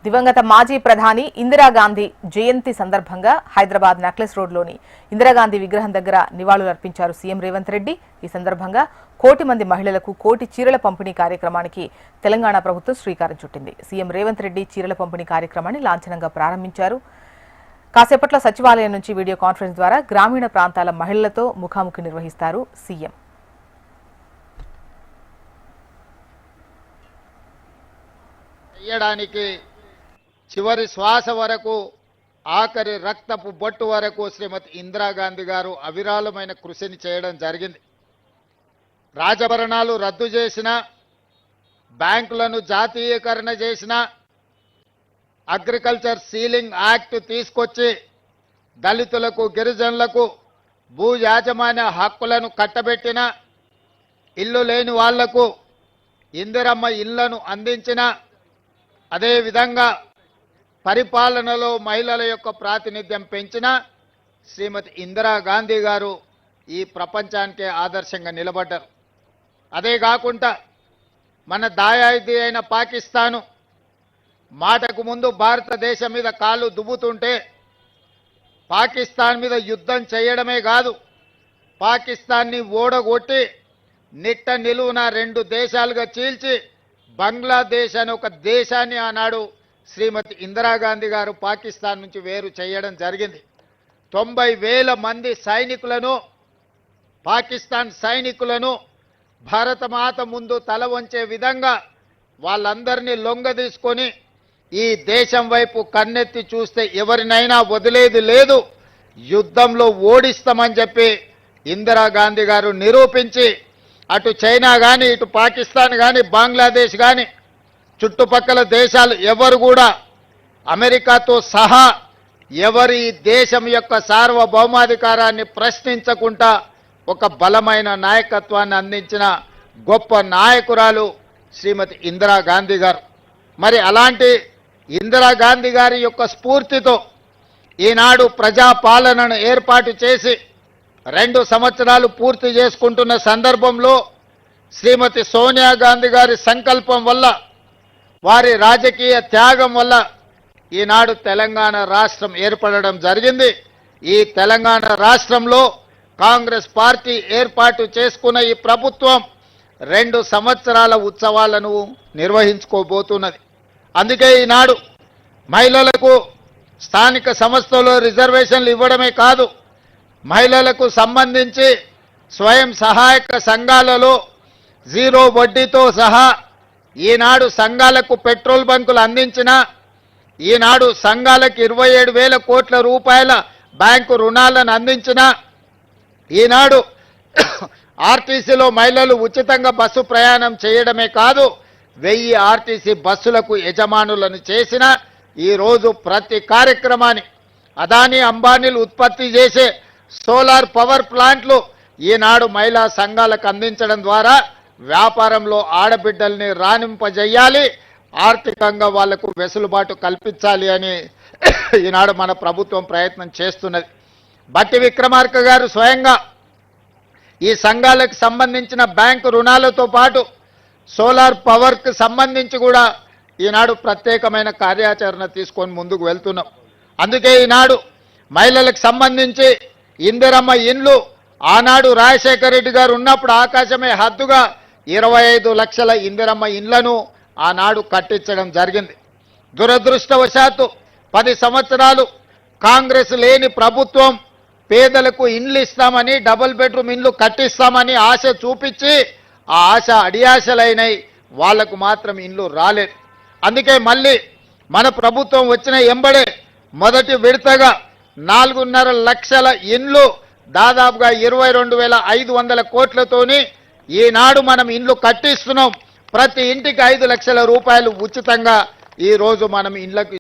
దివంగత మాజీ ప్రధాని ఇందిరాగాంధీ జయంతి సందర్భంగా హైదరాబాద్ నక్లెస్ రోడ్లోని ఇందిరాగాంధీ విగ్రహం దగ్గర నివాళులర్పించారు సీఎం రేవంత్ రెడ్డి. ఈ సందర్భంగా 1 కోటి మంది మహిళలకు 1 కోటి చీరల పంపిణీ కార్యక్రమానికి తెలంగాణ ప్రభుత్వం శ్రీకారం చుట్టింది. సీఎం రేవంత్ రెడ్డి చీరల పంపిణీ కార్యక్రమాన్ని లాంఛనంగా ప్రారంభించారు. కాసేపట్లో సచివాలయం నుంచి వీడియో కాన్ఫరెన్స్ ద్వారా గ్రామీణ ప్రాంతాల మహిళలతో ముఖాముఖి నిర్వహిస్తారు సీఎం. చివరి శ్వాస వరకు ఆఖరి రక్తపు బొట్టు వరకు శ్రీమతి ఇందిరాగాంధీ గారు అవిరాళమైన కృషిని చేయడం జరిగింది. రాజభరణాలు రద్దు చేసిన, బ్యాంకులను జాతీయకరణ చేసిన, అగ్రికల్చర్ సీలింగ్ యాక్ట్ తీసుకొచ్చి దళితులకు గిరిజనులకు భూ యాజమాన్య హక్కులను కట్టబెట్టిన, ఇల్లు లేని వాళ్లకు ఇందిరమ్మ ఇళ్లను అందించిన, అదేవిధంగా పరిపాలనలో మహిళల యొక్క ప్రాతినిధ్యం పెంచిన శ్రీమతి ఇందిరాగాంధీ గారు ఈ ప్రపంచానికే ఆదర్శంగా నిలబడ్డారు. అదే కాకుండా మన దాయాది అయిన పాకిస్తాను మాటకు ముందు భారతదేశం మీద కాళ్ళు దువ్వుతుంటే పాకిస్తాన్ మీద యుద్ధం చేయడమే కాదు, పాకిస్తాన్ని ఓడగొట్టి నిట్ట నిలువున 2 దేశాలుగా చీల్చి బంగ్లాదేశ్ అనే ఒక దేశాన్ని ఆనాడు శ్రీమతి ఇందిరాగాంధీ గారు పాకిస్తాన్ నుంచి వేరు చేయడం జరిగింది. 90,000 మంది సైనికులను, పాకిస్తాన్ సైనికులను భారతమాత ముందు తల వంచే విధంగా వాళ్ళందరినీ లొంగదీసుకొని ఈ దేశం వైపు కన్నెత్తి చూస్తే ఎవరినైనా వదిలేది లేదు, యుద్ధంలో ఓడిస్తామని చెప్పి ఇందిరాగాంధీ గారు నిరూపించి అటు చైనా కానీ, ఇటు పాకిస్తాన్ కానీ, బంగ్లాదేశ్ కానీ, చుట్టుపక్కల దేశాలు ఎవరు కూడా అమెరికాతో సహా ఎవరి దేశం యొక్క సార్వభౌమాధికారాన్ని ప్రశ్నించకుండా ఒక బలమైన నాయకత్వాన్ని అందించిన గొప్ప నాయకురాలు శ్రీమతి ఇందిరాగాంధీ గారు. మరి అలాంటి ఇందిరాగాంధీ గారి యొక్క స్ఫూర్తితో ఈనాడు ప్రజాపాలనను ఏర్పాటు చేసి 2 సంవత్సరాలు పూర్తి చేసుకుంటున్న సందర్భంలో శ్రీమతి సోనియా గాంధీ గారి సంకల్పం వల్ల, వారి రాజకీయ త్యాగం వల్ల ఈనాడు తెలంగాణ రాష్ట్రం ఏర్పడడం జరిగింది. ఈ తెలంగాణ రాష్ట్రంలో కాంగ్రెస్ పార్టీ ఏర్పాటు చేసుకున్న ఈ ప్రభుత్వం 2 సంవత్సరాల ఉత్సవాలను నిర్వహించుకోబోతున్నది. అందుకే ఈనాడు మహిళలకు స్థానిక సంస్థల్లో రిజర్వేషన్లు ఇవ్వడమే కాదు, మహిళలకు సంబంధించి స్వయం సహాయక సంఘాలలో 0 వడ్డీతో సహా ఈనాడు సంఘాలకు పెట్రోల్ బంకులు అందించిన, ఈనాడు సంఘాలకు 27,000 కోట్ల రూపాయల బ్యాంకు రుణాలను అందించిన, ఈనాడు ఆర్టీసీలో మహిళలు ఉచితంగా బస్సు ప్రయాణం చేయడమే కాదు 1000 ఆర్టీసీ బస్సులకు యజమానులను చేసిన, ఈరోజు ప్రతి కార్యక్రమాన్ని అదానీ అంబానీలు ఉత్పత్తి చేసే సోలార్ పవర్ ప్లాంట్లు ఈనాడు మహిళా సంఘాలకు అందించడం ద్వారా వ్యాపారంలో ఆడబిడ్డల్ని రాణింపజేయాలి, ఆర్థికంగా వాళ్లకు వెసులుబాటు కల్పించాలి అని ఈనాడు మన ప్రభుత్వం ప్రయత్నం చేస్తున్నది. బట్టి విక్రమార్క గారు స్వయంగా ఈ సంఘాలకు సంబంధించిన బ్యాంకు రుణాలతో పాటు సోలార్ పవర్కి సంబంధించి కూడా ఈనాడు ప్రత్యేకమైన కార్యాచరణ తీసుకొని ముందుకు వెళ్తున్నాం. అందుకే ఈనాడు మహిళలకు సంబంధించి ఇందిరమ్మ ఇండ్లు ఆనాడు రాజశేఖర రెడ్డి గారు ఉన్నప్పుడు ఆకాశమే హద్దుగా 25 లక్షల ఇందిరమ్మ ఇండ్లను ఆనాడు కట్టించడం జరిగింది. దురదృష్టవశాత్తు 10 సంవత్సరాలు కాంగ్రెస్ లేని ప్రభుత్వం పేదలకు ఇండ్లు ఇస్తామని, డబుల్ బెడ్రూమ్ ఇండ్లు కట్టిస్తామని ఆశ చూపించి ఆ ఆశ అడియాశలైనై వాళ్లకు మాత్రం ఇండ్లు రాలేదు. అందుకే మళ్ళీ మన ప్రభుత్వం వచ్చిన ఎంబడే మొదటి విడతగా 4.5 లక్షల ఇండ్లు దాదాపుగా 22,500 కోట్లతోని ఈనాడు మనం ఇండ్లు కట్టిస్తున్నాం. ప్రతి ఇంటికి 5 లక్షల రూపాయలు ఉచితంగా ఈరోజు మనం ఇండ్లకు